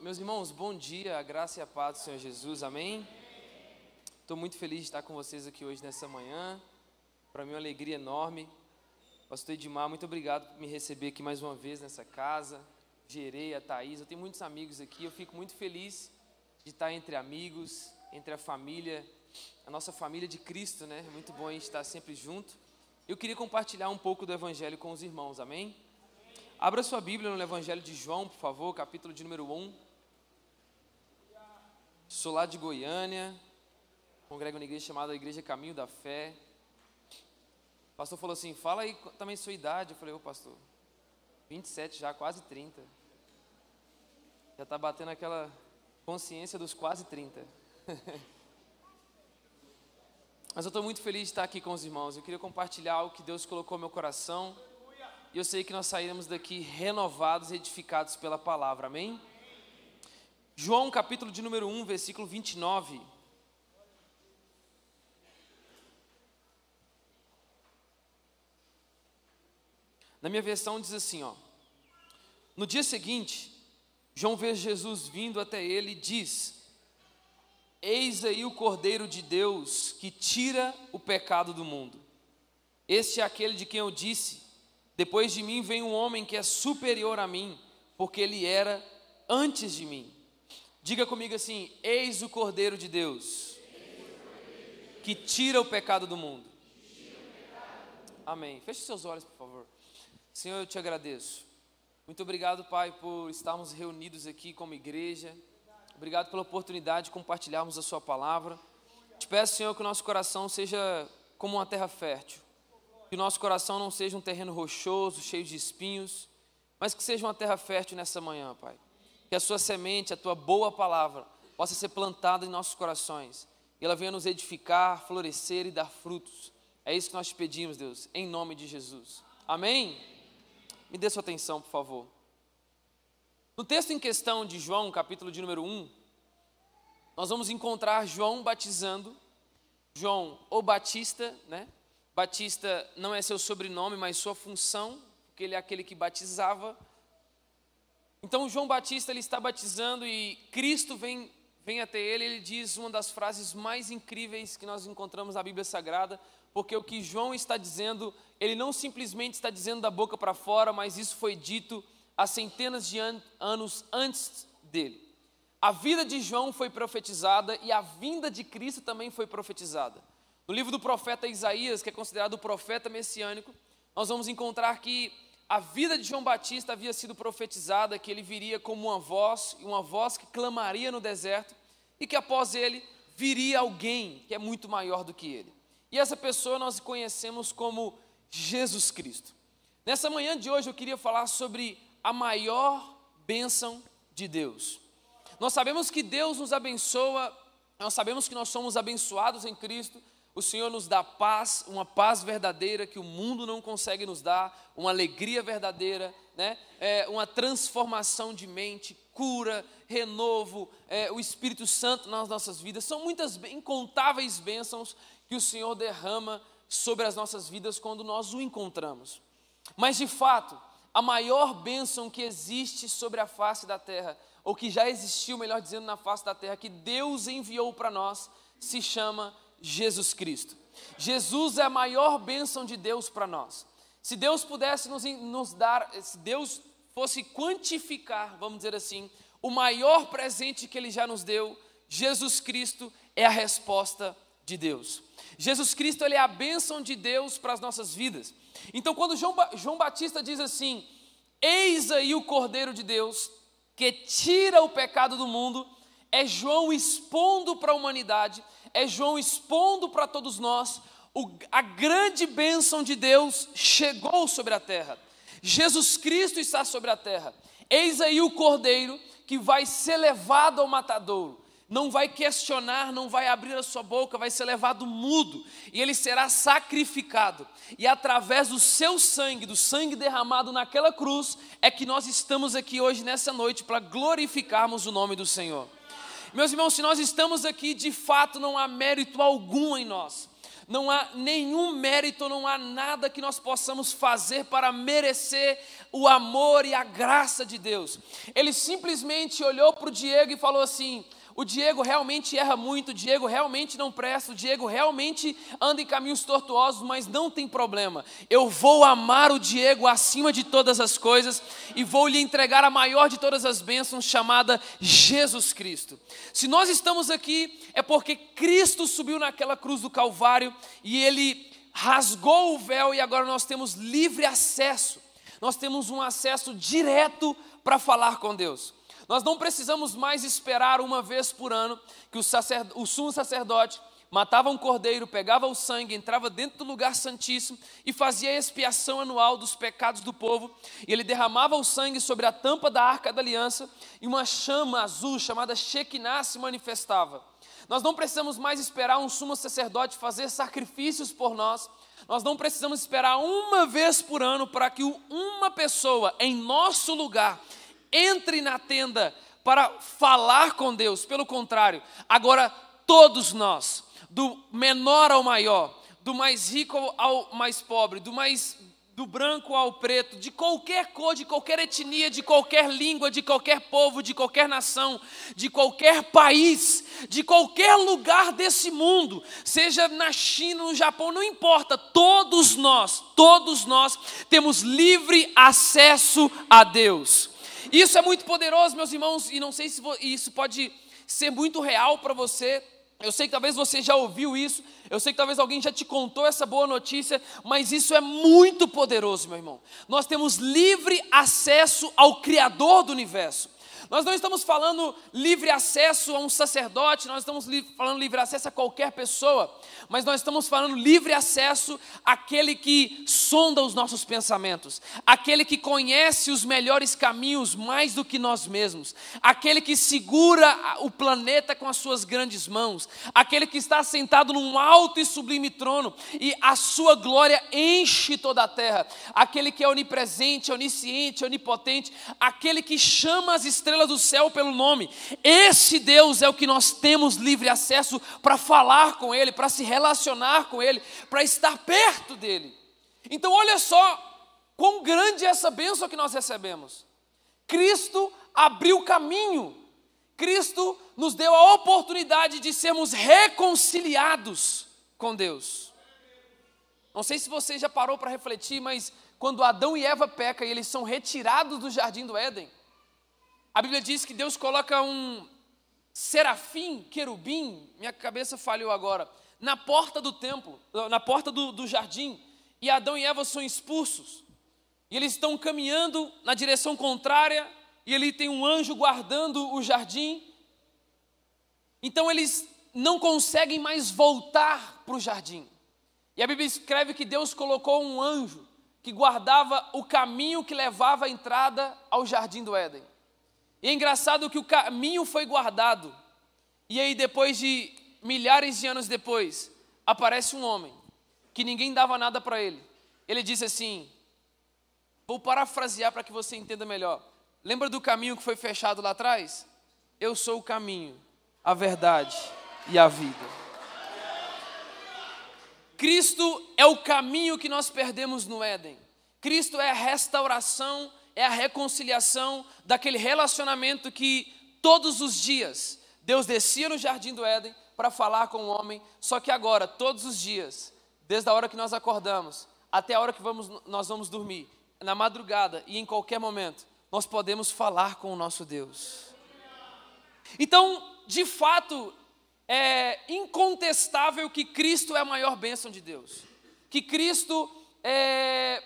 Meus irmãos, bom dia, a graça e a paz do Senhor Jesus, amém? Estou muito feliz de estar com vocês aqui hoje nessa manhã, para mim é uma alegria enorme. Pastor Edmar, muito obrigado por me receber aqui mais uma vez nessa casa, Gerei, a Thaís, eu tenho muitos amigos aqui, eu fico muito feliz de estar entre amigos, entre a família, a nossa família de Cristo, né? É muito bom a gente estar sempre junto. Eu queria compartilhar um pouco do Evangelho com os irmãos, amém? Abra sua Bíblia no Evangelho de João, por favor, capítulo de número 1. Sou lá de Goiânia, congrego na igreja chamada Igreja Caminho da Fé. O pastor falou assim, fala aí também sua idade. Eu falei, ô pastor, 27 já, quase 30. Já está batendo aquela consciência dos quase 30. Mas eu estou muito feliz de estar aqui com os irmãos. Eu queria compartilhar algo que Deus colocou no meu coração. E eu sei que nós sairemos daqui renovados e edificados pela palavra, amém? João, capítulo de número 1, versículo 29. Na minha versão diz assim, ó. No dia seguinte, João vê Jesus vindo até ele e diz: eis aí o Cordeiro de Deus que tira o pecado do mundo. Este é aquele de quem eu disse: depois de mim vem um homem que é superior a mim, porque ele era antes de mim. Diga comigo assim: eis o Cordeiro de Deus, que tira o pecado do mundo. Amém. Feche seus olhos, por favor. Senhor, eu te agradeço. Muito obrigado, Pai, por estarmos reunidos aqui como igreja. Obrigado pela oportunidade de compartilharmos a sua palavra. Te peço, Senhor, que o nosso coração seja como uma terra fértil. Que o nosso coração não seja um terreno rochoso, cheio de espinhos, mas que seja uma terra fértil nessa manhã, Pai. Que a sua semente, a tua boa palavra, possa ser plantada em nossos corações. E ela venha nos edificar, florescer e dar frutos. É isso que nós te pedimos, Deus, em nome de Jesus. Amém? Me dê sua atenção, por favor. No texto em questão de João, capítulo de número 1, nós vamos encontrar João batizando, João o Batista, né? Batista não é seu sobrenome, mas sua função, porque ele é aquele que batizava. Então João Batista, ele está batizando e Cristo vem até ele, ele diz uma das frases mais incríveis que nós encontramos na Bíblia Sagrada, porque o que João está dizendo, ele não simplesmente está dizendo da boca para fora, mas isso foi dito há centenas de anos antes dele. A vida de João foi profetizada e a vinda de Cristo também foi profetizada. No livro do profeta Isaías, que é considerado o profeta messiânico, nós vamos encontrar que a vida de João Batista havia sido profetizada, que ele viria como uma voz que clamaria no deserto, e que após ele viria alguém que é muito maior do que ele. E essa pessoa nós conhecemos como Jesus Cristo. Nessa manhã de hoje eu queria falar sobre a maior bênção de Deus. Nós sabemos que Deus nos abençoa, nós sabemos que nós somos abençoados em Cristo. O Senhor nos dá paz, uma paz verdadeira que o mundo não consegue nos dar, uma alegria verdadeira, né? Uma transformação de mente, cura, renovo, o Espírito Santo nas nossas vidas. São muitas incontáveis bênçãos que o Senhor derrama sobre as nossas vidas quando nós o encontramos. Mas de fato, a maior bênção que existe sobre a face da terra, ou que já existiu, melhor dizendo, na face da terra, que Deus enviou para nós, se chama Jesus Cristo. Jesus é a maior bênção de Deus para nós. Se Deus pudesse nos dar, se Deus fosse quantificar, vamos dizer assim, o maior presente que Ele já nos deu, Jesus Cristo é a resposta de Deus. Jesus Cristo, Ele é a bênção de Deus para as nossas vidas. Então quando João Batista diz assim: eis aí o Cordeiro de Deus que tira o pecado do mundo, é João expondo para a humanidade, é João expondo para todos nós, a grande bênção de Deus chegou sobre a terra. Jesus Cristo está sobre a terra. Eis aí o Cordeiro que vai ser levado ao matadouro. Não vai questionar, não vai abrir a sua boca, vai ser levado mudo. E ele será sacrificado. E através do seu sangue, do sangue derramado naquela cruz, é que nós estamos aqui hoje nessa noite para glorificarmos o nome do Senhor. Meus irmãos, se nós estamos aqui, de fato não há mérito algum em nós. não há nenhum mérito, não há nada que nós possamos fazer para merecer o amor e a graça de Deus. Ele simplesmente olhou para o Diego e falou assim: o Diego realmente erra muito, o Diego realmente não presta, o Diego realmente anda em caminhos tortuosos, mas não tem problema. Eu vou amar o Diego acima de todas as coisas e vou lhe entregar a maior de todas as bênçãos, chamada Jesus Cristo. Se nós estamos aqui, é porque Cristo subiu naquela cruz do Calvário e Ele rasgou o véu e agora nós temos livre acesso. Nós temos um acesso direto para falar com Deus. Nós não precisamos mais esperar uma vez por ano que o sumo sacerdote matava um cordeiro, pegava o sangue, entrava dentro do lugar santíssimo e fazia a expiação anual dos pecados do povo. E ele derramava o sangue sobre a tampa da Arca da Aliança e uma chama azul chamada Shekinah se manifestava. Nós não precisamos mais esperar um sumo sacerdote fazer sacrifícios por nós. Nós não precisamos esperar uma vez por ano para que uma pessoa em nosso lugar entre na tenda para falar com Deus. Pelo contrário, agora todos nós, do menor ao maior, do mais rico ao mais pobre, do branco ao preto, de qualquer cor, de qualquer etnia, de qualquer língua, de qualquer povo, de qualquer nação, de qualquer país, de qualquer lugar desse mundo, seja na China, no Japão, não importa, todos nós temos livre acesso a Deus. Isso é muito poderoso, meus irmãos, e não sei se isso pode ser muito real para você. Eu sei que talvez você já ouviu isso, eu sei que talvez alguém já te contou essa boa notícia, mas isso é muito poderoso, meu irmão. Nós temos livre acesso ao Criador do universo. Nós não estamos falando livre acesso a um sacerdote, nós estamos falando livre acesso a qualquer pessoa, mas nós estamos falando livre acesso àquele que sonda os nossos pensamentos, aquele que conhece os melhores caminhos mais do que nós mesmos, aquele que segura o planeta com as suas grandes mãos, aquele que está sentado num alto e sublime trono e a sua glória enche toda a terra, aquele que é onipresente, onisciente, onipotente, aquele que chama as estrelas do céu pelo nome. Esse Deus é o que nós temos livre acesso para falar com Ele, para se relacionar com Ele, para estar perto dEle. Então olha só quão grande é essa bênção que nós recebemos. Cristo abriu caminho, Cristo nos deu a oportunidade de sermos reconciliados com Deus. Não sei se você já parou para refletir, mas quando Adão e Eva pecam e eles são retirados do jardim do Éden, a Bíblia diz que Deus coloca um serafim, querubim, minha cabeça falhou agora, na porta do templo, na porta do jardim, e Adão e Eva são expulsos. E eles estão caminhando na direção contrária, e ali tem um anjo guardando o jardim. Então eles não conseguem mais voltar para o jardim. E a Bíblia escreve que Deus colocou um anjo que guardava o caminho que levava a entrada ao jardim do Éden. E é engraçado que o caminho foi guardado, e aí depois de milhares de anos depois, aparece um homem, que ninguém dava nada para ele. Ele disse assim, vou parafrasear para que você entenda melhor. Lembra do caminho que foi fechado lá atrás? Eu sou o caminho, a verdade e a vida. Cristo é o caminho que nós perdemos no Éden. Cristo é a restauração, é a reconciliação daquele relacionamento que todos os dias Deus descia no jardim do Éden para falar com o homem, só que agora, todos os dias, desde a hora que nós acordamos até a hora que nós vamos dormir, na madrugada e em qualquer momento, nós podemos falar com o nosso Deus. Então, de fato, é incontestável que Cristo é a maior bênção de Deus, que Cristo é...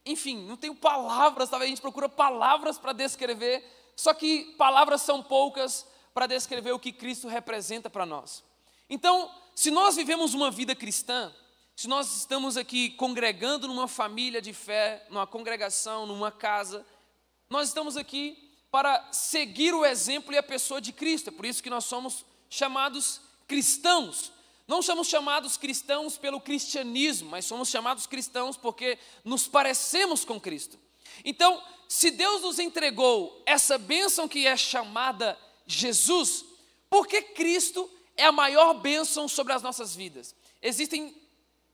Enfim, não tenho palavras, talvez a gente procura palavras para descrever, só que palavras são poucas para descrever o que Cristo representa para nós. Então, se nós vivemos uma vida cristã, se nós estamos aqui congregando numa família de fé, numa congregação, numa casa, nós estamos aqui para seguir o exemplo e a pessoa de Cristo. É por isso que nós somos chamados cristãos. Não somos chamados cristãos pelo cristianismo, mas somos chamados cristãos porque nos parecemos com Cristo. Então, se Deus nos entregou essa bênção que é chamada Jesus, por que Cristo é a maior bênção sobre as nossas vidas? Existem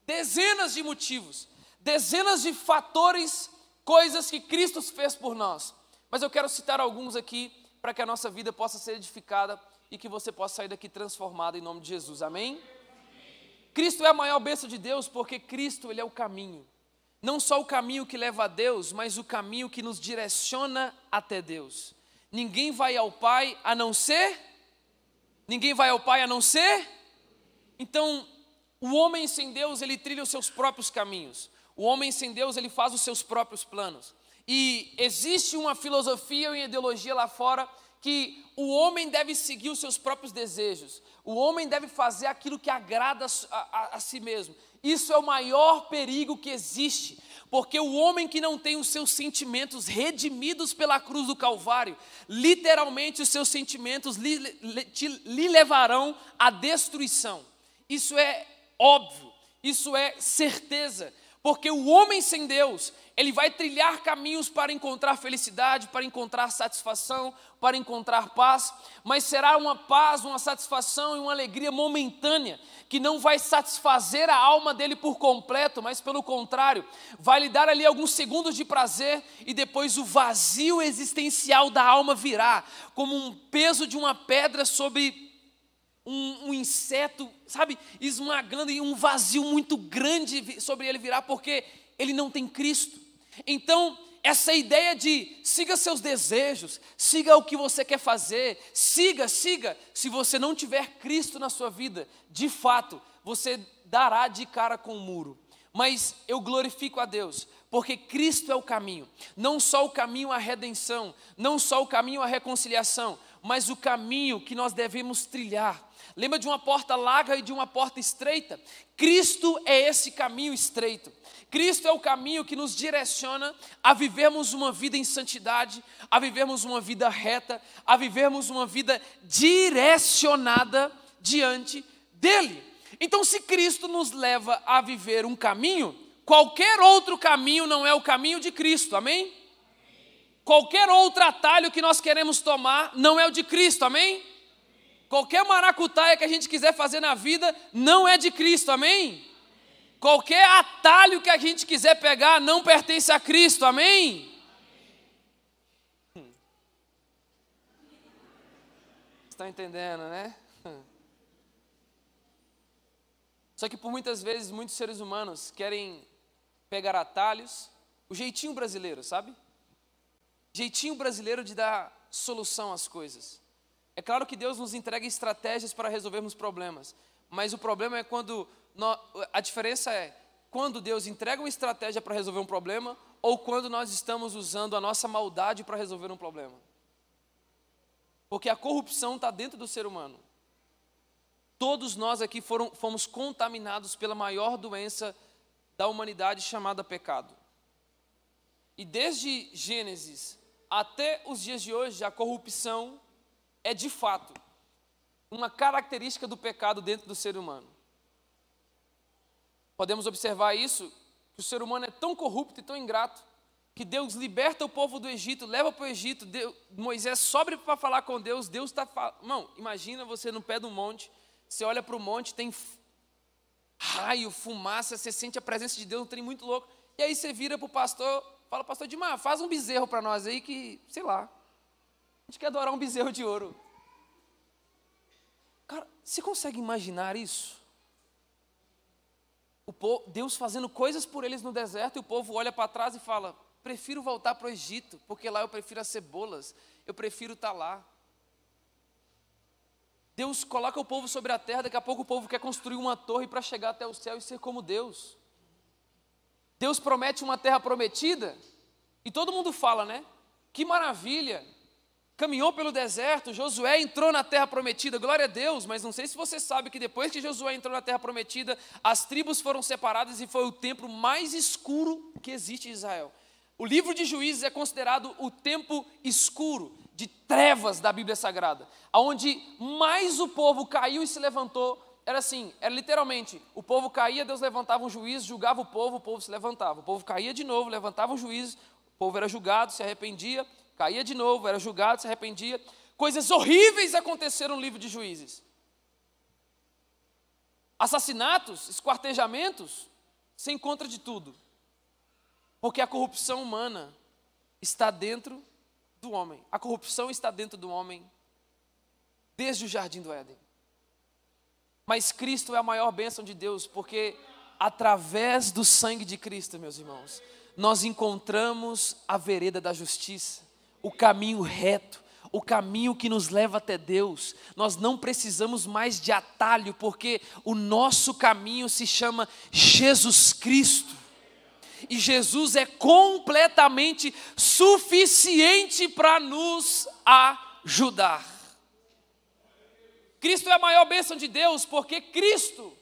dezenas de motivos, dezenas de fatores, coisas que Cristo fez por nós. Mas eu quero citar alguns aqui para que a nossa vida possa ser edificada e que você possa sair daqui transformado em nome de Jesus, amém? Cristo é a maior bênção de Deus porque Cristo, Ele é o caminho. Não só o caminho que leva a Deus, mas o caminho que nos direciona até Deus. Ninguém vai ao Pai a não ser? Ninguém vai ao Pai a não ser? Então, o homem sem Deus, ele trilha os seus próprios caminhos. O homem sem Deus, ele faz os seus próprios planos. E existe uma filosofia e uma ideologia lá fora que o homem deve seguir os seus próprios desejos. O homem deve fazer aquilo que agrada a si mesmo. Isso é o maior perigo que existe, porque o homem que não tem os seus sentimentos redimidos pela cruz do Calvário, literalmente os seus sentimentos lhe levarão à destruição. Isso é óbvio, isso é certeza, porque o homem sem Deus, ele vai trilhar caminhos para encontrar felicidade, para encontrar satisfação, para encontrar paz, mas será uma paz, uma satisfação e uma alegria momentânea, que não vai satisfazer a alma dele por completo, mas pelo contrário, vai lhe dar ali alguns segundos de prazer e depois o vazio existencial da alma virá, como um peso de uma pedra sobre um inseto, sabe, esmagando, e um vazio muito grande sobre ele virá, porque ele não tem Cristo. Então, essa ideia de siga seus desejos, siga o que você quer fazer, siga, se você não tiver Cristo na sua vida, de fato, você dará de cara com o muro. Mas eu glorifico a Deus, porque Cristo é o caminho, não só o caminho à redenção, não só o caminho à reconciliação, mas o caminho que nós devemos trilhar. Lembra de uma porta larga e de uma porta estreita? Cristo é esse caminho estreito. Cristo é o caminho que nos direciona a vivermos uma vida em santidade, a vivermos uma vida reta, a vivermos uma vida direcionada diante dEle. Então, se Cristo nos leva a viver um caminho, qualquer outro caminho não é o caminho de Cristo, amém? Qualquer outro atalho que nós queremos tomar não é o de Cristo, amém? Qualquer maracutaia que a gente quiser fazer na vida não é de Cristo, amém? Qualquer atalho que a gente quiser pegar não pertence a Cristo, amém? Estão entendendo, né? Só que por muitas vezes, muitos seres humanos querem pegar atalhos, o jeitinho brasileiro, sabe? Jeitinho brasileiro de dar solução às coisas. É claro que Deus nos entrega estratégias para resolvermos problemas, mas o problema é a diferença é quando Deus entrega uma estratégia para resolver um problema ou quando nós estamos usando a nossa maldade para resolver um problema. Porque a corrupção está dentro do ser humano. Todos nós aqui fomos contaminados pela maior doença da humanidade chamada pecado. E desde Gênesis até os dias de hoje, a corrupção é de fato uma característica do pecado dentro do ser humano. Podemos observar isso, que o ser humano é tão corrupto e tão ingrato, que Deus liberta o povo do Egito, leva para o Egito, Moisés sobe para falar com Deus, Deus está falando. Irmão, imagina você no pé do monte, você olha para o monte, tem raio, fumaça, você sente a presença de Deus, um trem muito louco, e aí você vira para o pastor, fala, pastor Dimar, faz um bezerro para nós aí que, sei lá, a gente quer adorar um bezerro de ouro. Cara, você consegue imaginar isso? Deus fazendo coisas por eles no deserto e o povo olha para trás e fala, prefiro voltar para o Egito, porque lá eu prefiro as cebolas, eu prefiro estar lá. Deus coloca o povo sobre a terra, daqui a pouco o povo quer construir uma torre para chegar até o céu e ser como Deus. Deus promete uma terra prometida e todo mundo fala, né? Que maravilha! Caminhou pelo deserto, Josué entrou na terra prometida, glória a Deus, mas não sei se você sabe que depois que Josué entrou na terra prometida, as tribos foram separadas e foi o tempo mais escuro que existe em Israel. O livro de Juízes é considerado o tempo escuro, de trevas da Bíblia Sagrada, onde mais o povo caiu e se levantou, era assim, era literalmente, o povo caía, Deus levantava um juiz, julgava o povo se levantava, o povo caía de novo, levantava um juiz, o povo era julgado, se arrependia, caía de novo, era julgado, se arrependia. Coisas horríveis aconteceram no livro de Juízes. Assassinatos, esquartejamentos, você encontra de tudo. Porque a corrupção humana está dentro do homem. A corrupção está dentro do homem desde o jardim do Éden. Mas Cristo é a maior bênção de Deus, porque através do sangue de Cristo, meus irmãos, nós encontramos a vereda da justiça, o caminho reto, o caminho que nos leva até Deus. Nós não precisamos mais de atalho, porque o nosso caminho se chama Jesus Cristo. E Jesus é completamente suficiente para nos ajudar. Cristo é a maior bênção de Deus, porque Cristo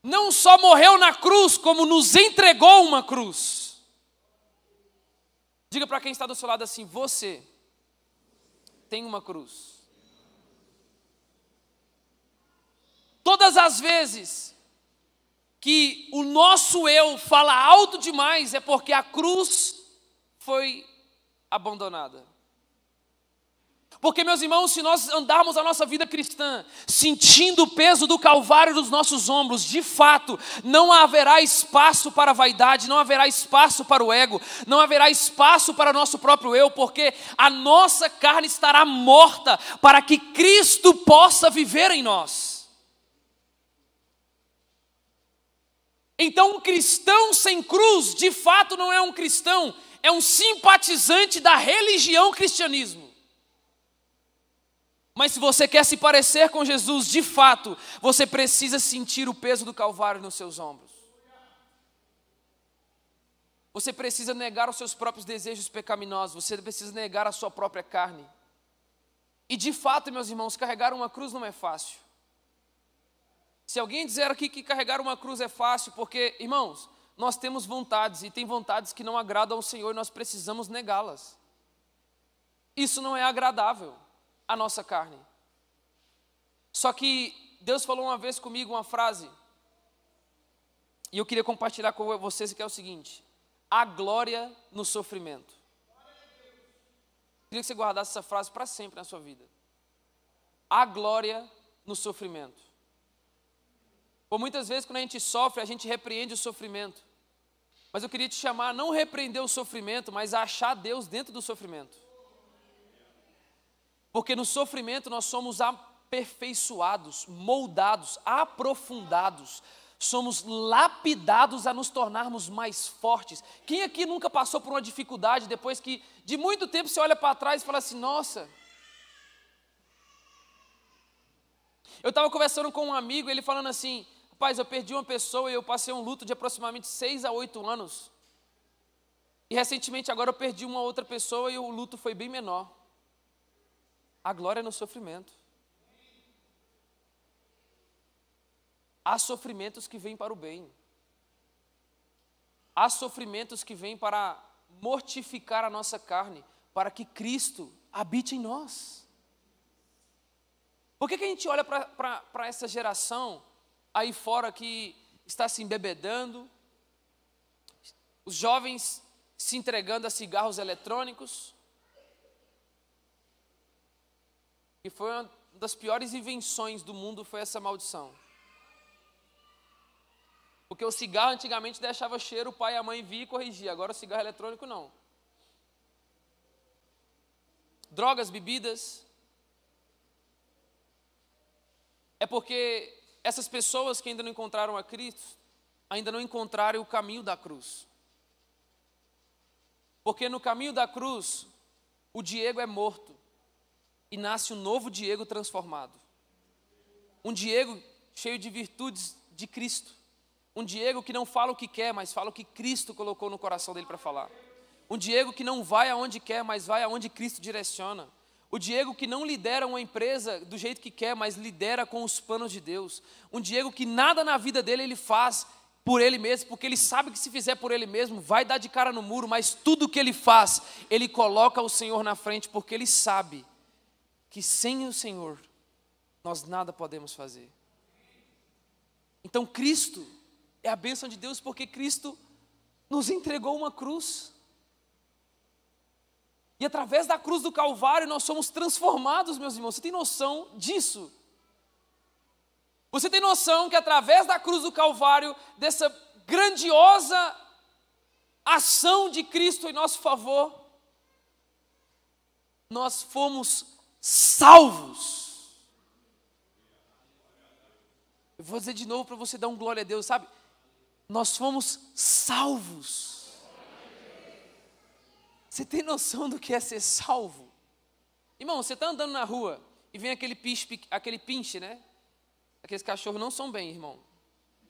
não só morreu na cruz, como nos entregou uma cruz. Diga para quem está do seu lado assim: você tem uma cruz. Todas as vezes que o nosso eu fala alto demais, é porque a cruz foi abandonada. Porque, meus irmãos, se nós andarmos a nossa vida cristã sentindo o peso do Calvário nos nossos ombros, de fato, não haverá espaço para a vaidade, não haverá espaço para o ego, não haverá espaço para o nosso próprio eu, porque a nossa carne estará morta para que Cristo possa viver em nós. Então, um cristão sem cruz, de fato, não é um cristão, é um simpatizante da religião cristianismo. Mas se você quer se parecer com Jesus, de fato, você precisa sentir o peso do Calvário nos seus ombros. Você precisa negar os seus próprios desejos pecaminosos, você precisa negar a sua própria carne. E de fato, meus irmãos, carregar uma cruz não é fácil. Se alguém dizer aqui que carregar uma cruz é fácil, porque, irmãos, nós temos vontades, e tem vontades que não agradam ao Senhor, e nós precisamos negá-las. Isso não é agradável à nossa carne. Só que Deus falou uma vez comigo uma frase, e eu queria compartilhar com vocês, que é o seguinte: há glória no sofrimento. Eu queria que você guardasse essa frase para sempre na sua vida. Há glória no sofrimento. Por muitas vezes, quando a gente sofre, a gente repreende o sofrimento. Mas eu queria te chamar a não repreender o sofrimento, mas a achar Deus dentro do sofrimento. Porque no sofrimento nós somos aperfeiçoados, moldados, aprofundados. Somos lapidados a nos tornarmos mais fortes. Quem aqui nunca passou por uma dificuldade depois que de muito tempo você olha para trás e fala assim: nossa. Eu estava conversando com um amigo, ele falando assim: rapaz, eu perdi uma pessoa e eu passei um luto de aproximadamente 6 a 8 anos. E recentemente agora eu perdi uma outra pessoa e o luto foi bem menor. A glória é no sofrimento. Há sofrimentos que vêm para o bem. Há sofrimentos que vêm para mortificar a nossa carne, para que Cristo habite em nós. Por que a gente olha para essa geração aí fora que está se embebedando, os jovens se entregando a cigarros eletrônicos, e foi uma das piores invenções do mundo, foi essa maldição. Porque o cigarro antigamente deixava cheiro, o pai e a mãe via e corrigia, agora o cigarro eletrônico não. Drogas, bebidas. É porque essas pessoas que ainda não encontraram a Cristo, ainda não encontraram o caminho da cruz. Porque no caminho da cruz, o Diego é morto e nasce um novo Diego transformado. Um Diego cheio de virtudes de Cristo. Um Diego que não fala o que quer, mas fala o que Cristo colocou no coração dele para falar. Um Diego que não vai aonde quer, mas vai aonde Cristo direciona. O Diego que não lidera uma empresa do jeito que quer, mas lidera com os planos de Deus. Um Diego que nada na vida dele ele faz por ele mesmo, porque ele sabe que se fizer por ele mesmo, vai dar de cara no muro, mas tudo que ele faz, ele coloca o Senhor na frente, porque ele sabe que sem o Senhor, nós nada podemos fazer. Então Cristo é a bênção de Deus, porque Cristo nos entregou uma cruz. E através da cruz do Calvário nós somos transformados, meus irmãos. Você tem noção disso? Você tem noção que através da cruz do Calvário, dessa grandiosa ação de Cristo em nosso favor, nós fomos salvos. Eu vou dizer de novo para você dar um glória a Deus, sabe? Nós fomos salvos. Você tem noção do que é ser salvo? Irmão, você está andando na rua e vem aquele pinche, né? Aqueles cachorros não são bem, irmão.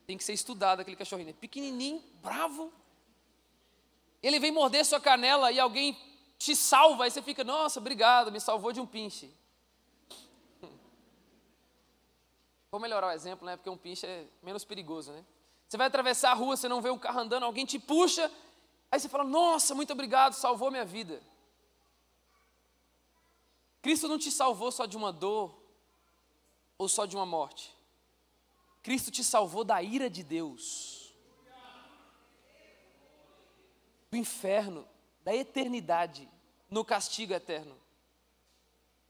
Tem que ser estudado aquele cachorrinho. Pequenininho, bravo. Ele vem morder sua canela e alguém te salva. Aí você fica, nossa, obrigado, me salvou de um pinche. Vou melhorar o exemplo, né? Porque um pinche é menos perigoso, né? Você vai atravessar a rua, você não vê um carro andando, alguém te puxa. Aí você fala, nossa, muito obrigado, salvou minha vida. Cristo não te salvou só de uma dor ou só de uma morte. Cristo te salvou da ira de Deus, do inferno, da eternidade, no castigo eterno.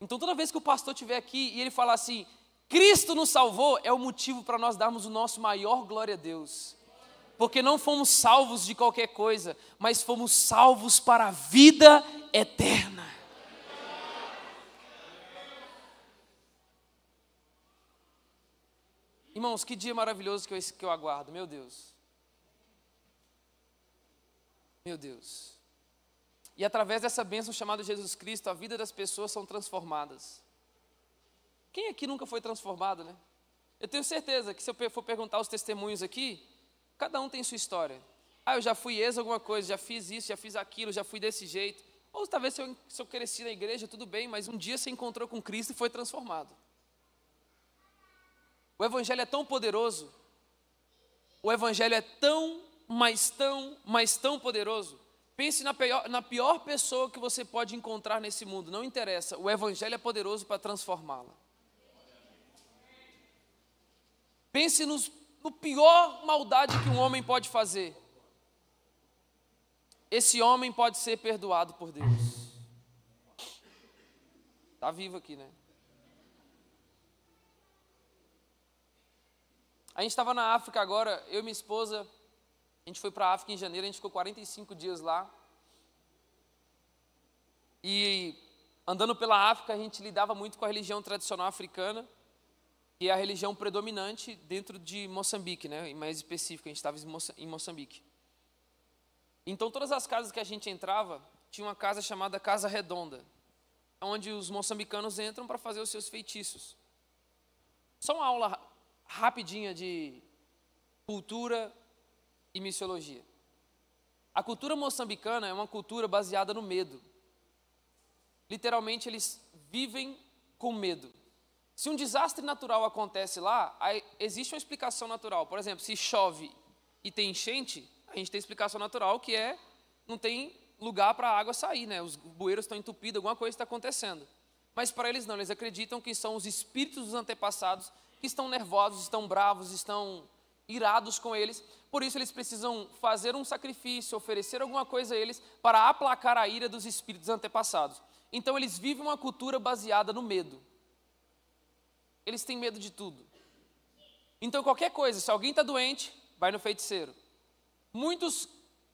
Então toda vez que o pastor estiver aqui e ele falar assim, Cristo nos salvou, é o motivo para nós darmos o nosso maior glória a Deus. Porque não fomos salvos de qualquer coisa, mas fomos salvos para a vida eterna. Irmãos, que dia maravilhoso que eu aguardo, meu Deus. Meu Deus. E através dessa bênção chamada Jesus Cristo, a vida das pessoas são transformadas. Quem aqui nunca foi transformado, né? Eu tenho certeza que se eu for perguntar os testemunhos aqui, cada um tem sua história. Ah, eu já fui ex alguma coisa, já fiz isso, já fiz aquilo, já fui desse jeito. Ou talvez se eu cresci na igreja, tudo bem, mas um dia você encontrou com Cristo e foi transformado. O Evangelho é tão poderoso, o Evangelho é tão, mas tão poderoso. Pense na pior pessoa que você pode encontrar nesse mundo, não interessa, o Evangelho é poderoso para transformá-la. Pense no pior maldade que um homem pode fazer. Esse homem pode ser perdoado por Deus. Está vivo aqui, né? A gente estava na África agora, eu e minha esposa, a gente foi para a África em janeiro, a gente ficou 45 dias lá. E andando pela África, a gente lidava muito com a religião tradicional africana, que é a religião predominante dentro de Moçambique, né? Mais específico, a gente estava em Moçambique. Então, todas as casas que a gente entrava, tinha uma casa chamada Casa Redonda, onde os moçambicanos entram para fazer os seus feitiços. Só uma aula rapidinha de cultura e missiologia. A cultura moçambicana é uma cultura baseada no medo. Literalmente, eles vivem com medo. Se um desastre natural acontece lá, existe uma explicação natural. Por exemplo, se chove e tem enchente, a gente tem explicação natural que não tem lugar para a água sair, né? Os bueiros estão entupidos, alguma coisa está acontecendo. Mas para eles não, eles acreditam que são os espíritos dos antepassados que estão nervosos, estão bravos, estão irados com eles. Por isso eles precisam fazer um sacrifício, oferecer alguma coisa a eles para aplacar a ira dos espíritos antepassados. Então eles vivem uma cultura baseada no medo. Eles têm medo de tudo. Então qualquer coisa, se alguém está doente, vai no feiticeiro. Muitos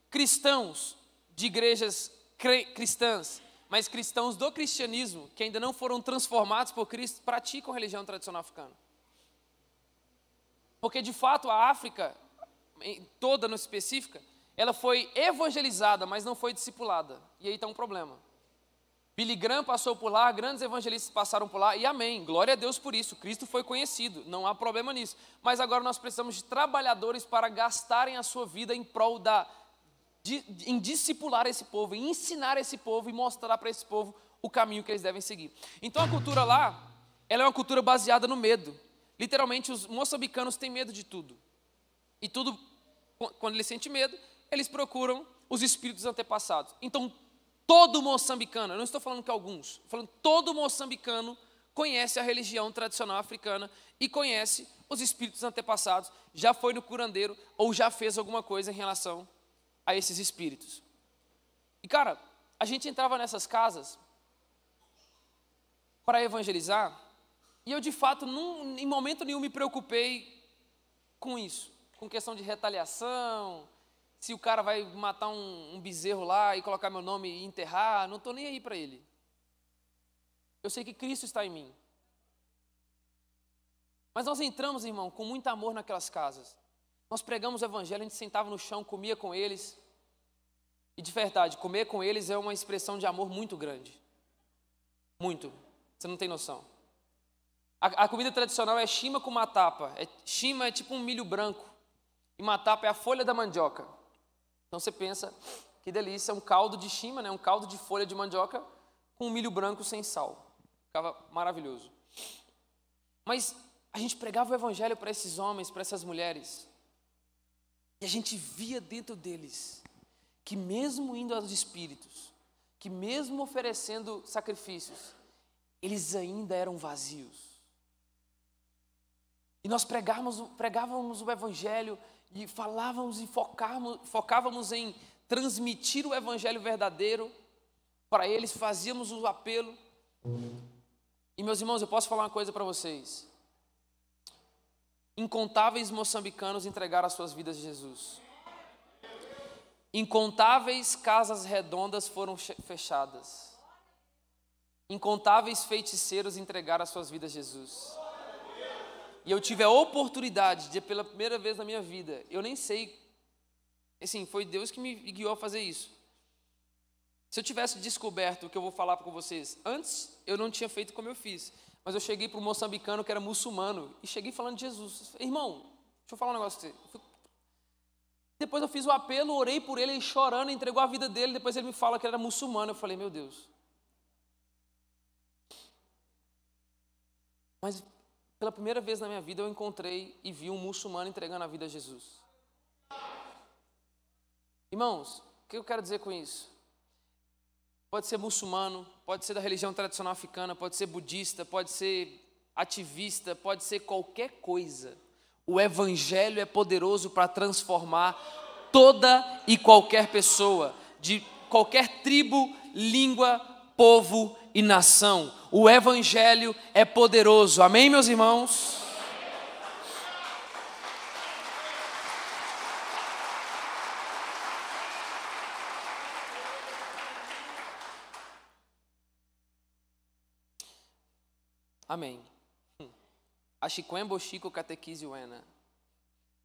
cristãos de igrejas cristãs, mas cristãos do cristianismo, que ainda não foram transformados por Cristo, praticam a religião tradicional africana. Porque de fato a África, toda no específica, ela foi evangelizada, mas não foi discipulada. E aí está um problema. Billy Graham passou por lá, grandes evangelistas passaram por lá, e amém, glória a Deus por isso, Cristo foi conhecido, não há problema nisso. Mas agora nós precisamos de trabalhadores para gastarem a sua vida em prol em discipular esse povo, em ensinar esse povo e mostrar para esse povo o caminho que eles devem seguir. Então a cultura lá, ela é uma cultura baseada no medo. Literalmente os moçambicanos têm medo de tudo. E tudo, quando eles sentem medo, eles procuram os espíritos antepassados. Então todo moçambicano, eu não estou falando que alguns, estou falando todo moçambicano conhece a religião tradicional africana e conhece os espíritos antepassados, já foi no curandeiro ou já fez alguma coisa em relação a esses espíritos. E cara, a gente entrava nessas casas para evangelizar e eu de fato, em momento nenhum me preocupei com isso. com questão de retaliação, se o cara vai matar um bezerro lá e colocar meu nome e enterrar, não estou nem aí para ele. Eu sei que Cristo está em mim. Mas nós entramos, irmão, com muito amor naquelas casas. Nós pregamos o evangelho, a gente sentava no chão, comia com eles. E de verdade, comer com eles é uma expressão de amor muito grande. Muito. Você não tem noção. A comida tradicional é shima com matapa. Shima é tipo um milho branco. E matapa é a folha da mandioca. Então você pensa, que delícia, um caldo de shima, né? Um caldo de folha de mandioca com um milho branco sem sal. Ficava maravilhoso. Mas a gente pregava o evangelho para esses homens, para essas mulheres. E a gente via dentro deles que mesmo indo aos espíritos, que mesmo oferecendo sacrifícios, eles ainda eram vazios. E nós pregávamos o evangelho e falávamos e focávamos em transmitir o evangelho verdadeiro para eles, fazíamos o apelo. E meus irmãos, eu posso falar uma coisa para vocês. Incontáveis moçambicanos entregaram as suas vidas a Jesus. Incontáveis casas redondas foram fechadas. Incontáveis feiticeiros entregaram as suas vidas a Jesus. E eu tive a oportunidade de, pela primeira vez na minha vida, eu nem sei, assim, foi Deus que me guiou a fazer isso. Se eu tivesse descoberto o que eu vou falar com vocês antes, eu não tinha feito como eu fiz. Mas eu cheguei para um moçambicano que era muçulmano e cheguei falando de Jesus. Irmão, deixa eu falar um negócio com você. Depois eu fiz o apelo, orei por ele, chorando, entregou a vida dele. Depois ele me fala que ele era muçulmano. Eu falei, meu Deus. Mas pela primeira vez na minha vida eu encontrei e vi um muçulmano entregando a vida a Jesus. Irmãos, o que eu quero dizer com isso? Pode ser muçulmano, pode ser da religião tradicional africana, pode ser budista, pode ser ativista, pode ser qualquer coisa. O evangelho é poderoso para transformar toda e qualquer pessoa, de qualquer tribo, língua, povo e nação. O evangelho é poderoso. Amém, meus irmãos? Amém. Achiquembo Chico Catequise Uena.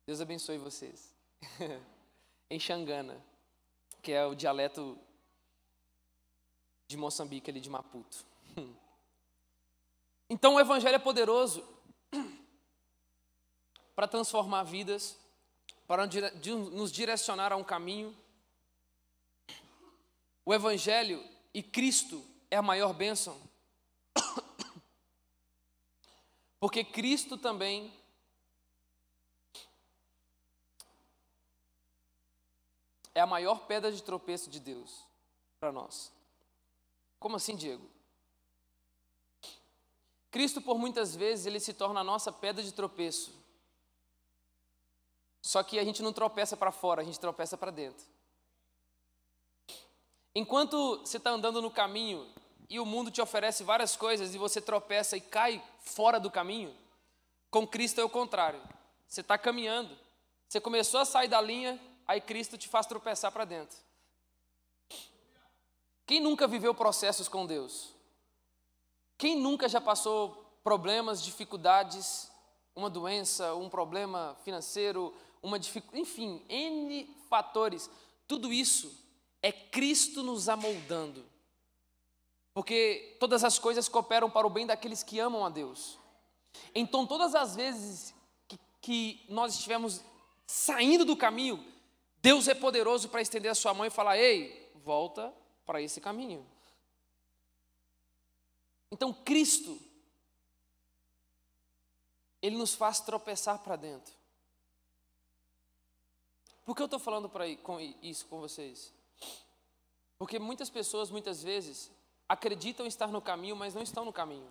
Deus abençoe vocês. Em Xangana, que é o dialeto de Moçambique, ali de Maputo. Então o evangelho é poderoso para transformar vidas, para nos direcionar a um caminho. O evangelho e Cristo é a maior bênção. Porque Cristo também é a maior pedra de tropeço de Deus para nós. Como assim, Diego? Cristo, por muitas vezes, ele se torna a nossa pedra de tropeço. Só que a gente não tropeça para fora, a gente tropeça para dentro. Enquanto você está andando no caminho e o mundo te oferece várias coisas e você tropeça e cai fora do caminho, com Cristo é o contrário. Você está caminhando, você começou a sair da linha, aí Cristo te faz tropeçar para dentro. Quem nunca viveu processos com Deus? Quem nunca já passou problemas, dificuldades, uma doença, um problema financeiro, enfim, N fatores. Tudo isso é Cristo nos amoldando. Porque todas as coisas cooperam para o bem daqueles que amam a Deus. Então, todas as vezes que nós estivermos saindo do caminho, Deus é poderoso para estender a sua mão e falar, ei, volta para esse caminho. Então, Cristo, Ele nos faz tropeçar para dentro. Por que eu estou falando isso com vocês? Porque muitas pessoas, muitas vezes, acreditam estar no caminho, mas não estão no caminho.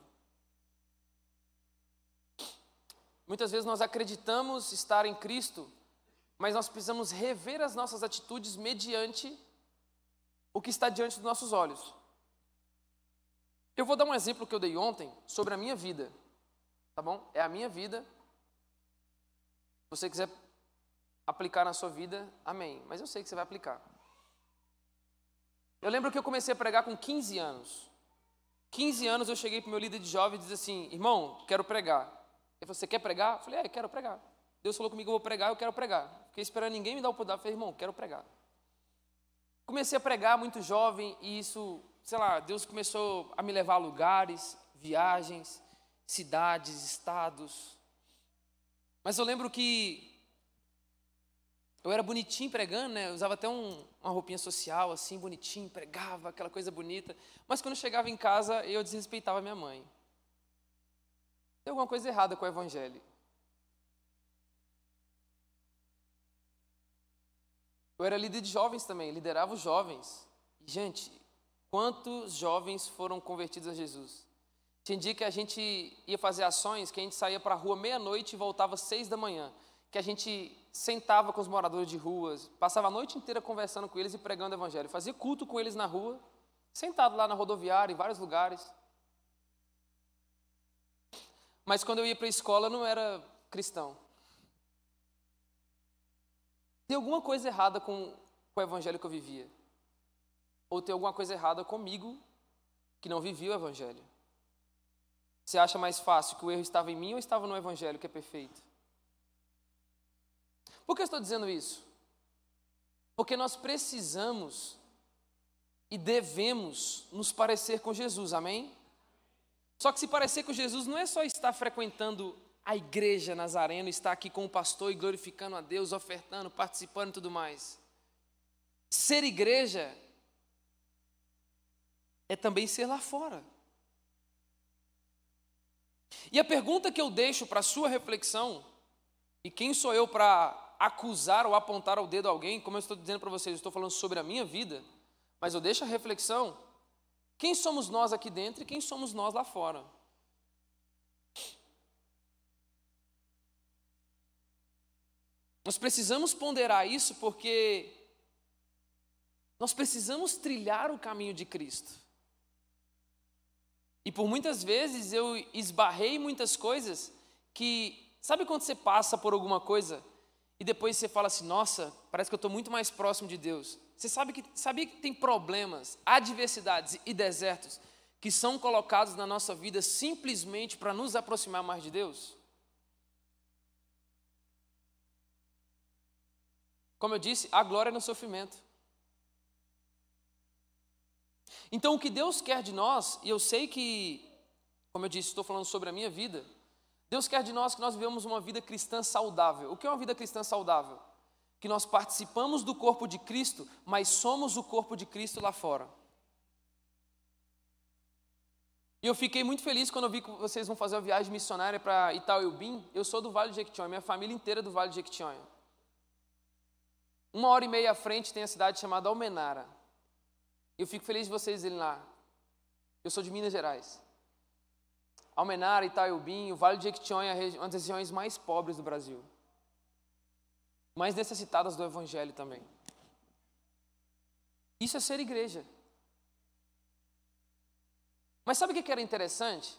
Muitas vezes nós acreditamos estar em Cristo, mas nós precisamos rever as nossas atitudes mediante o que está diante dos nossos olhos. Eu vou dar um exemplo que eu dei ontem sobre a minha vida, tá bom? É a minha vida. Se você quiser aplicar na sua vida, amém. Mas eu sei que você vai aplicar. Eu lembro que eu comecei a pregar com 15 anos. 15 anos eu cheguei para o meu líder de jovens e disse assim, irmão, quero pregar. Ele falou, você quer pregar? Eu falei, quero pregar. Deus falou comigo, eu vou pregar, eu quero pregar. Fiquei esperando ninguém me dar o poder. Eu falei, irmão, quero pregar. Comecei a pregar muito jovem e isso, sei lá, Deus começou a me levar a lugares, viagens, cidades, estados. Mas eu lembro que eu era bonitinho pregando, né? Eu usava até uma roupinha social, assim, bonitinho, pregava, aquela coisa bonita. Mas quando eu chegava em casa, eu desrespeitava minha mãe. Tem alguma coisa errada com o evangelho. Eu era líder de jovens também, liderava os jovens. E, gente, quantos jovens foram convertidos a Jesus? Tinha dia que a gente ia fazer ações, que a gente saía para a rua meia-noite e voltava às 6 da manhã. Que a gente sentava com os moradores de ruas, passava a noite inteira conversando com eles e pregando o evangelho. Fazia culto com eles na rua, sentado lá na rodoviária, em vários lugares. Mas quando eu ia para a escola, eu não era cristão. Tem alguma coisa errada com o evangelho que eu vivia? Ou tem alguma coisa errada comigo que não vivia o evangelho? Você acha mais fácil que o erro estava em mim ou estava no evangelho que é perfeito? Por que eu estou dizendo isso? Porque nós precisamos e devemos nos parecer com Jesus, amém? Só que se parecer com Jesus não é só estar frequentando a igreja Nazareno, estar aqui com o pastor e glorificando a Deus, ofertando, participando e tudo mais. Ser igreja é também ser lá fora. E a pergunta que eu deixo para a sua reflexão, e quem sou eu para acusar ou apontar o dedo a alguém, como eu estou dizendo para vocês, eu estou falando sobre a minha vida, mas eu deixo a reflexão, quem somos nós aqui dentro e quem somos nós lá fora? Nós precisamos ponderar isso porque nós precisamos trilhar o caminho de Cristo. E por muitas vezes eu esbarrei muitas coisas que, sabe quando você passa por alguma coisa e depois você fala assim, nossa, parece que eu estou muito mais próximo de Deus. Você sabia que tem problemas, adversidades e desertos que são colocados na nossa vida simplesmente para nos aproximar mais de Deus? Como eu disse, a glória é no sofrimento. Então, o que Deus quer de nós, e eu sei que, como eu disse, estou falando sobre a minha vida, Deus quer de nós que nós vivamos uma vida cristã saudável. O que é uma vida cristã saudável? Que nós participamos do corpo de Cristo, mas somos o corpo de Cristo lá fora. E eu fiquei muito feliz quando eu vi que vocês vão fazer uma viagem missionária para Itaúbim. Eu sou do Vale de Jequitinhonha, minha família inteira é do Vale de Jequitinhonha. 1h30 à frente tem a cidade chamada Almenara. Eu fico feliz de vocês irem lá. Eu sou de Minas Gerais. Almenara, Itaúbim, o Vale de Jequitinhonha é uma das regiões mais pobres do Brasil. Mais necessitadas do Evangelho também. Isso é ser igreja. Mas sabe o que era interessante?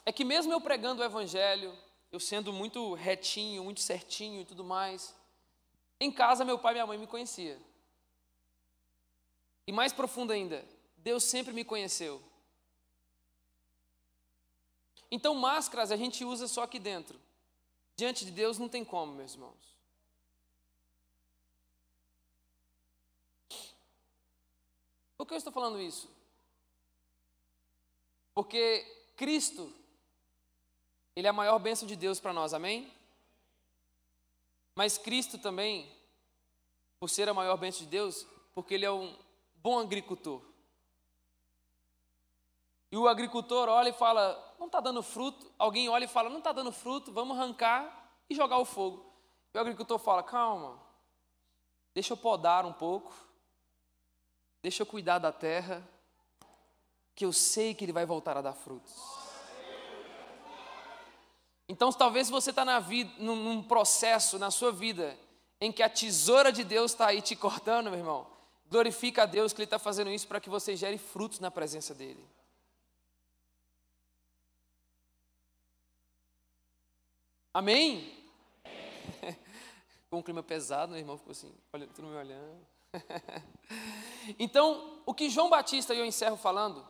É que mesmo eu pregando o Evangelho, eu sendo muito retinho, muito certinho e tudo mais, em casa meu pai e minha mãe me conheciam. E mais profundo ainda, Deus sempre me conheceu. Então máscaras a gente usa só aqui dentro. Diante de Deus não tem como, meus irmãos. Por que eu estou falando isso? Porque Cristo, Ele é a maior bênção de Deus para nós, amém? Mas Cristo também, por ser a maior bênção de Deus, porque Ele é um bom agricultor. E o agricultor olha e fala, não está dando fruto. Alguém olha e fala, não está dando fruto, vamos arrancar e jogar o fogo. E o agricultor fala, calma, deixa eu podar um pouco, deixa eu cuidar da terra, que eu sei que ele vai voltar a dar frutos. Então talvez você está num processo na sua vida em que a tesoura de Deus está aí te cortando, meu irmão. Glorifica a Deus que Ele está fazendo isso para que você gere frutos na presença dEle. Amém? Ficou um clima pesado, meu irmão ficou assim, olha, tudo me olhando. Então, o que João Batista, e eu encerro falando,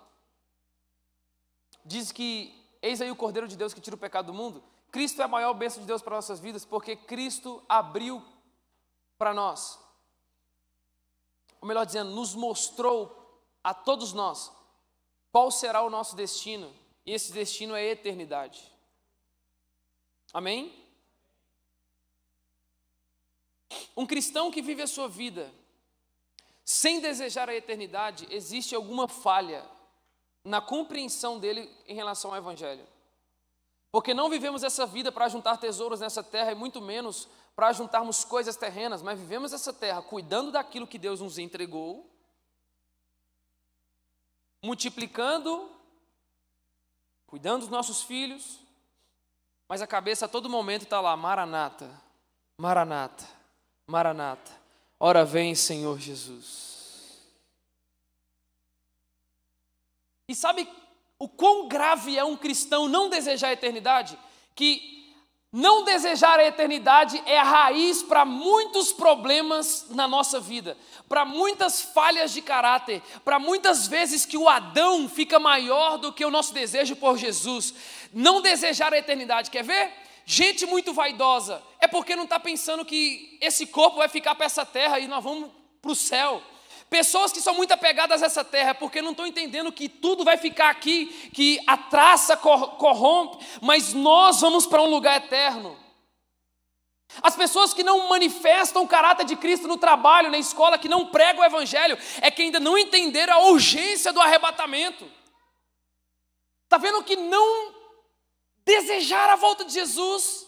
diz que eis aí o Cordeiro de Deus que tira o pecado do mundo. Cristo é a maior bênção de Deus para nossas vidas, porque Cristo abriu para nós, ou melhor dizendo, nos mostrou a todos nós qual será o nosso destino, e esse destino é a eternidade. Amém? Um cristão que vive a sua vida sem desejar a eternidade, existe alguma falha na compreensão dele em relação ao Evangelho. Porque não vivemos essa vida para juntar tesouros nessa terra, e muito menos para juntarmos coisas terrenas, mas vivemos essa terra cuidando daquilo que Deus nos entregou, multiplicando, cuidando dos nossos filhos, mas a cabeça a todo momento está lá, Maranata, Maranata, Maranata. Ora vem, Senhor Jesus. E sabe o quão grave é um cristão não desejar a eternidade? Que não desejar a eternidade é a raiz para muitos problemas na nossa vida, para muitas falhas de caráter, para muitas vezes que o Adão fica maior do que o nosso desejo por Jesus. Não desejar a eternidade, quer ver? Gente muito vaidosa, é porque não está pensando que esse corpo vai ficar para essa terra e nós vamos para o céu. Pessoas que são muito apegadas a essa terra, é porque não estão entendendo que tudo vai ficar aqui, que a traça corrompe, mas nós vamos para um lugar eterno. As pessoas que não manifestam o caráter de Cristo no trabalho, na escola, que não pregam o Evangelho, é que ainda não entenderam a urgência do arrebatamento. Está vendo que não desejar a volta de Jesus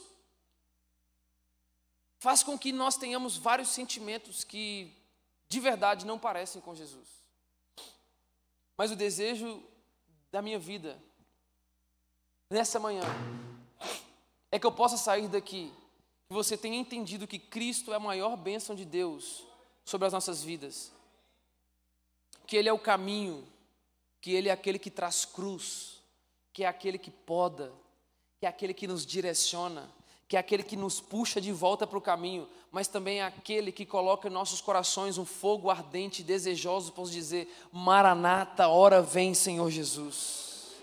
faz com que nós tenhamos vários sentimentos que de verdade não parecem com Jesus. Mas o desejo da minha vida nessa manhã é que eu possa sair daqui, que você tenha entendido que Cristo é a maior bênção de Deus sobre as nossas vidas, que Ele é o caminho, que Ele é aquele que traz cruz, que é aquele que poda, que é aquele que nos direciona, que é aquele que nos puxa de volta para o caminho, mas também é aquele que coloca em nossos corações um fogo ardente e desejoso, posso dizer, Maranata, ora vem, Senhor Jesus.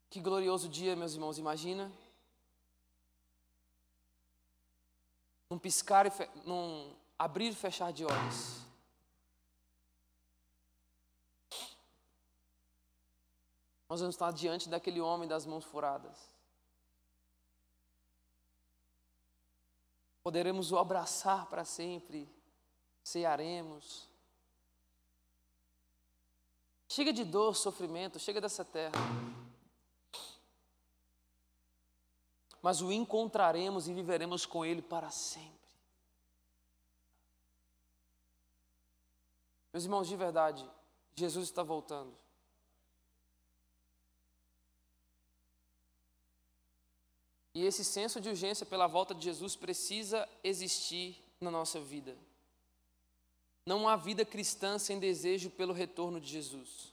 Que glorioso dia, meus irmãos, imagina. Num piscar, num abrir e fechar de olhos. Nós vamos estar diante daquele homem das mãos furadas. Poderemos o abraçar para sempre, cearemos. Chega de dor, sofrimento, chega dessa terra. Mas o encontraremos e viveremos com Ele para sempre. Meus irmãos, de verdade, Jesus está voltando. E esse senso de urgência pela volta de Jesus precisa existir na nossa vida. Não há vida cristã sem desejo pelo retorno de Jesus.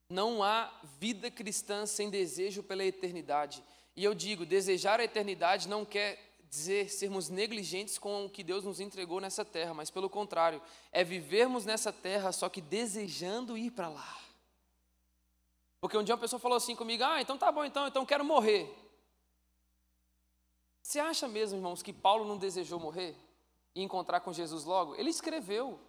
Não há vida cristã sem desejo pela eternidade. E eu digo, desejar a eternidade não quer dizer sermos negligentes com o que Deus nos entregou nessa terra, mas pelo contrário, é vivermos nessa terra só que desejando ir para lá. Porque um dia uma pessoa falou assim comigo, então tá bom, então eu quero morrer. Você acha mesmo, irmãos, que Paulo não desejou morrer e encontrar com Jesus logo? Ele escreveu,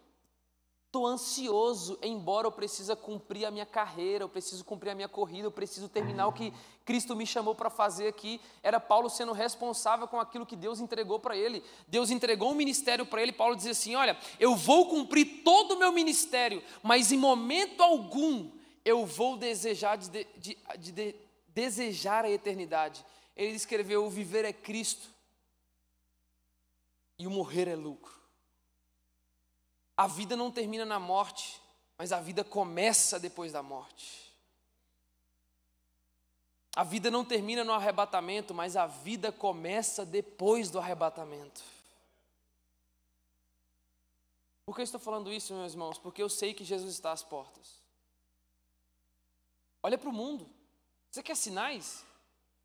estou ansioso, embora eu precise cumprir a minha carreira, eu preciso cumprir a minha corrida, eu preciso terminar o que Cristo me chamou para fazer aqui. Era Paulo sendo responsável com aquilo que Deus entregou para ele. Deus entregou um ministério para ele. Paulo dizia assim, olha, eu vou cumprir todo o meu ministério, mas em momento algum eu vou desejar desejar a eternidade. Ele escreveu, o viver é Cristo e o morrer é lucro. A vida não termina na morte, mas a vida começa depois da morte. A vida não termina no arrebatamento, mas a vida começa depois do arrebatamento. Por que eu estou falando isso, meus irmãos? Porque eu sei que Jesus está às portas. Olha para o mundo. Você quer sinais?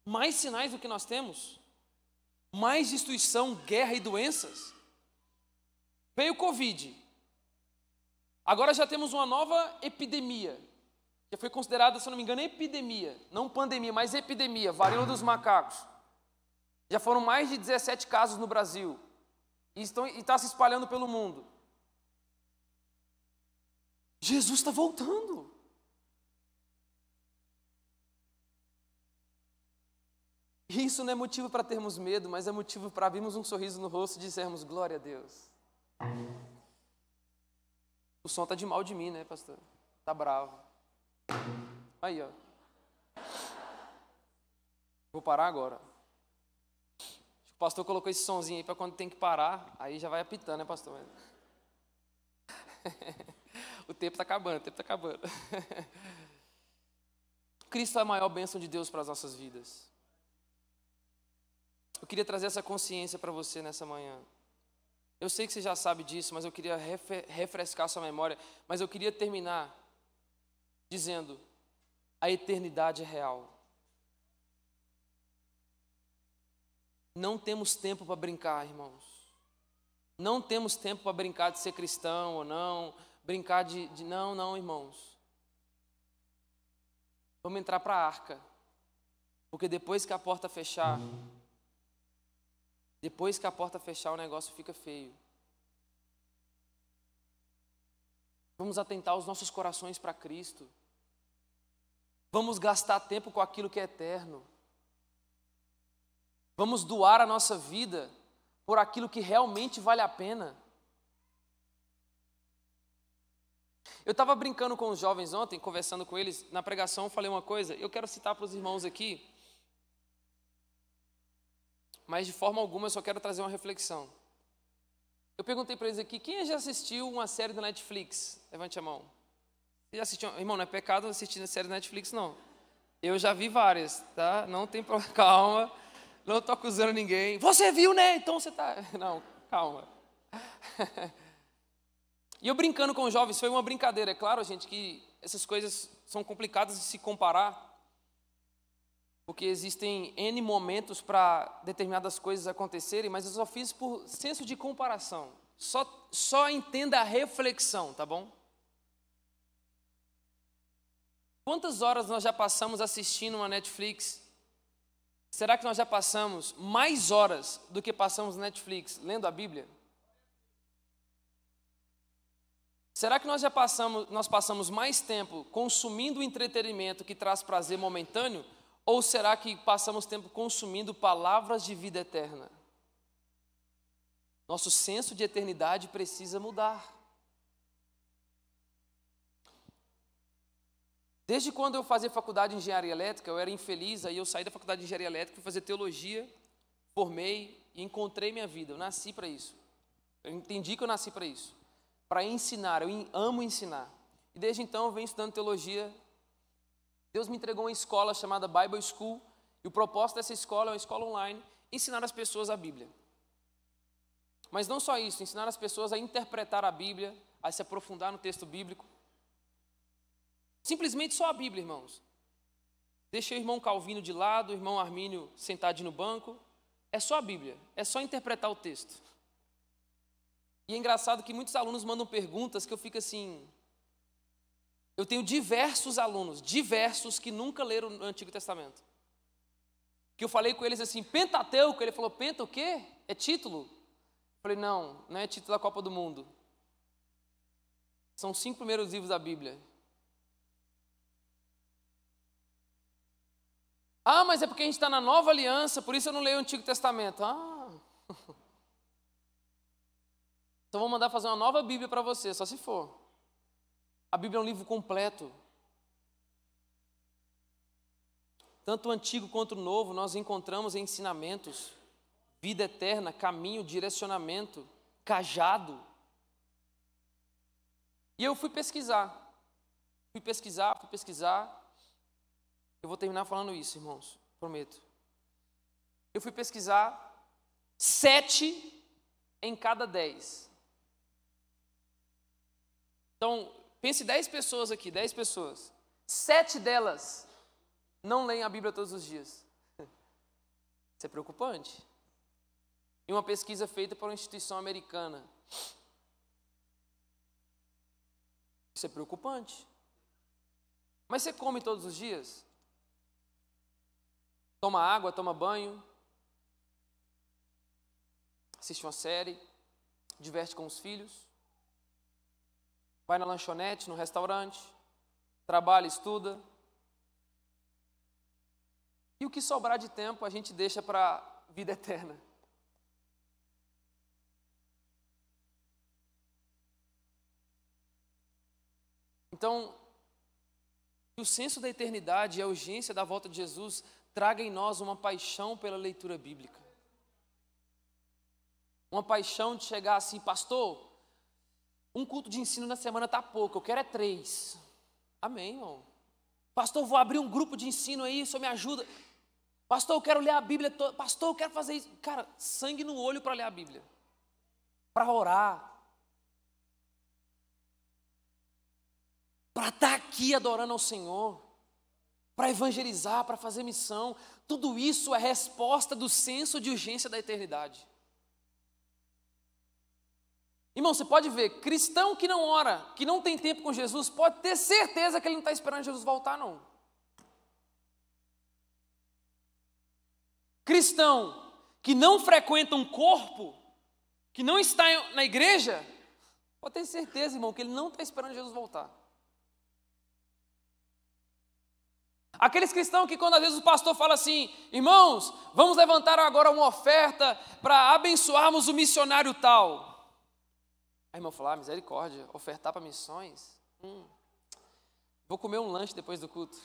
Mais sinais do que nós temos? Mais destruição, guerra e doenças? Veio o Covid. Agora já temos uma nova epidemia, que foi considerada, se eu não me engano, epidemia. Não pandemia, mas epidemia, varíola dos macacos. Já foram mais de 17 casos no Brasil. E está se espalhando pelo mundo. Jesus está voltando. E isso não é motivo para termos medo, mas é motivo para abrirmos um sorriso no rosto e dizermos glória a Deus. O som está de mal de mim, né, pastor? Está bravo. Aí, ó. Vou parar agora. O pastor colocou esse sonzinho aí para quando tem que parar, aí já vai apitando, né, pastor? O tempo está acabando, Cristo é a maior bênção de Deus para as nossas vidas. Eu queria trazer essa consciência para você nessa manhã. Eu sei que você já sabe disso, mas eu queria refrescar sua memória. Mas eu queria terminar dizendo: a eternidade é real. Não temos tempo para brincar, irmãos. Não temos tempo para brincar de ser cristão ou não. Brincar de não, irmãos. Vamos entrar para a arca. Porque depois que a porta fechar, o negócio fica feio. Vamos atentar os nossos corações para Cristo. Vamos gastar tempo com aquilo que é eterno. Vamos doar a nossa vida por aquilo que realmente vale a pena. Eu estava brincando com os jovens ontem, conversando com eles, na pregação falei uma coisa, eu quero citar para os irmãos aqui, mas de forma alguma eu só quero trazer uma reflexão. Eu perguntei para eles aqui, quem já assistiu uma série da Netflix? Levante a mão. Você já assistiu? Irmão, não é pecado assistir a série da Netflix, não. Eu já vi várias, tá? Não tem problema, calma. Não estou acusando ninguém. Você viu, né? Então você está... Não, calma. E eu brincando com os jovens, foi uma brincadeira. É claro, gente, que essas coisas são complicadas de se comparar, porque existem N momentos para determinadas coisas acontecerem, mas eu só fiz por senso de comparação. Só entenda a reflexão, tá bom? Quantas horas nós já passamos assistindo uma Netflix? Será que nós já passamos mais horas do que passamos na Netflix lendo a Bíblia? Será que nós passamos mais tempo consumindo o entretenimento que traz prazer momentâneo? Ou será que passamos tempo consumindo palavras de vida eterna? Nosso senso de eternidade precisa mudar. Desde quando eu fazia faculdade de engenharia elétrica, eu era infeliz, aí eu saí da faculdade de engenharia elétrica, fui fazer teologia, formei e encontrei minha vida. Eu nasci para isso. Eu entendi que eu nasci para isso. Para ensinar, eu amo ensinar. E desde então eu venho estudando teologia. Deus me entregou uma escola chamada Bible School, e o propósito dessa escola é uma escola online, ensinar as pessoas a Bíblia. Mas não só isso, ensinar as pessoas a interpretar a Bíblia, a se aprofundar no texto bíblico. Simplesmente só a Bíblia, irmãos. Deixa o irmão Calvino de lado, o irmão Armínio sentado no banco. É só a Bíblia, é só interpretar o texto. E é engraçado que muitos alunos mandam perguntas que eu fico assim... Eu tenho diversos alunos, que nunca leram o Antigo Testamento. Que eu falei com eles assim, Pentateuco, ele falou, Penta o quê? É título? Eu falei, não é título da Copa do Mundo. São os 5 primeiros livros da Bíblia. Ah, mas é porque a gente está na Nova Aliança, por isso eu não leio o Antigo Testamento. Ah, então vou mandar fazer uma nova Bíblia para você, só se for. A Bíblia é um livro completo. Tanto o Antigo quanto o Novo, nós encontramos ensinamentos, vida eterna, caminho, direcionamento, cajado. E eu fui pesquisar. Eu vou terminar falando isso, irmãos, prometo. Eu fui pesquisar 7 em cada 10. Então, pense 10 pessoas aqui, 10 pessoas. 7 delas não leem a Bíblia todos os dias. Isso é preocupante. Em uma pesquisa feita por uma instituição americana, isso é preocupante. Mas você come todos os dias? Toma água, toma banho, assiste uma série, diverte com os filhos, vai na lanchonete, no restaurante, trabalha, estuda. E o que sobrar de tempo a gente deixa para a vida eterna. Então, que o senso da eternidade e a urgência da volta de Jesus traga em nós uma paixão pela leitura bíblica. Uma paixão de chegar assim, pastor, um culto de ensino na semana está pouco, eu quero é 3. Amém, irmão. Pastor, vou abrir um grupo de ensino aí, o senhor me ajuda. Pastor, eu quero ler a Bíblia toda. Pastor, eu quero fazer isso. Cara, sangue no olho para ler a Bíblia. Para orar. Para estar aqui adorando ao Senhor, para evangelizar, para fazer missão, tudo isso é resposta do senso de urgência da eternidade. Irmão, você pode ver, cristão que não ora, que não tem tempo com Jesus, pode ter certeza que ele não está esperando Jesus voltar, não. Cristão que não frequenta um corpo, que não está na igreja, pode ter certeza, irmão, que ele não está esperando Jesus voltar. Aqueles cristãos que quando às vezes o pastor fala assim, irmãos, vamos levantar agora uma oferta para abençoarmos o missionário tal. Aí o irmão fala, misericórdia, ofertar para missões? Vou comer um lanche depois do culto.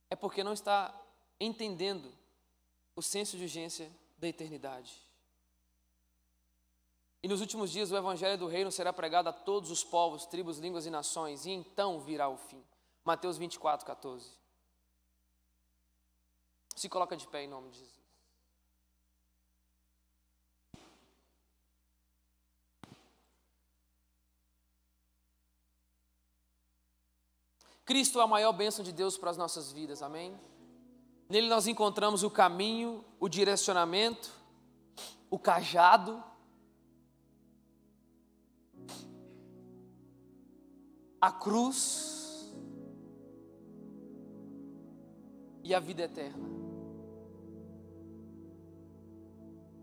É porque não está entendendo o senso de urgência da eternidade. E nos últimos dias o evangelho do reino será pregado a todos os povos, tribos, línguas e nações, e então virá o fim. Mateus 24, 14. Se coloca de pé em nome de Jesus. Cristo é a maior bênção de Deus para as nossas vidas, amém? Nele nós encontramos o caminho, o direcionamento, o cajado, a cruz e a vida eterna.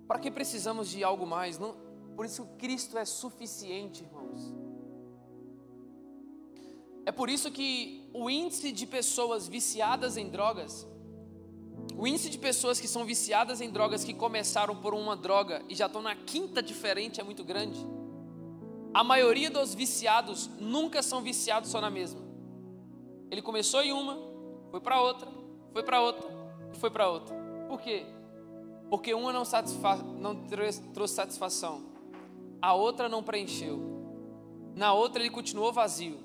Para que precisamos de algo mais? Não, por isso Cristo é suficiente, irmãos. É por isso que o índice de pessoas viciadas em drogas, o índice de pessoas que são viciadas em drogas, que começaram por uma droga e já estão na 5ª diferente, é muito grande. A maioria dos viciados nunca são viciados só na mesma. Ele começou em uma, foi para outra, foi para outra e foi para outra. Por quê? Porque uma não trouxe satisfação, a outra não preencheu, na outra ele continuou vazio,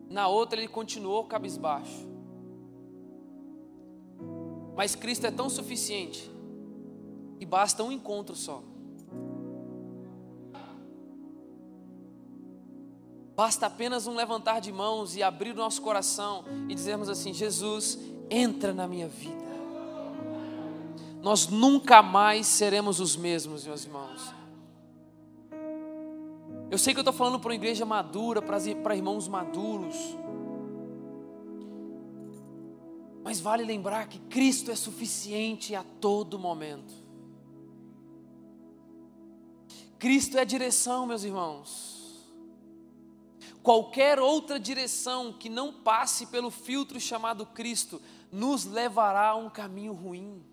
na outra ele continuou cabisbaixo. Mas Cristo é tão suficiente e basta um encontro só. Basta apenas um levantar de mãos e abrir o nosso coração e dizermos assim, Jesus, entra na minha vida. Nós nunca mais seremos os mesmos, meus irmãos. Eu sei que eu estou falando para uma igreja madura, para irmãos maduros. Mas vale lembrar que Cristo é suficiente a todo momento. Cristo é a direção, meus irmãos. Qualquer outra direção que não passe pelo filtro chamado Cristo nos levará a um caminho ruim.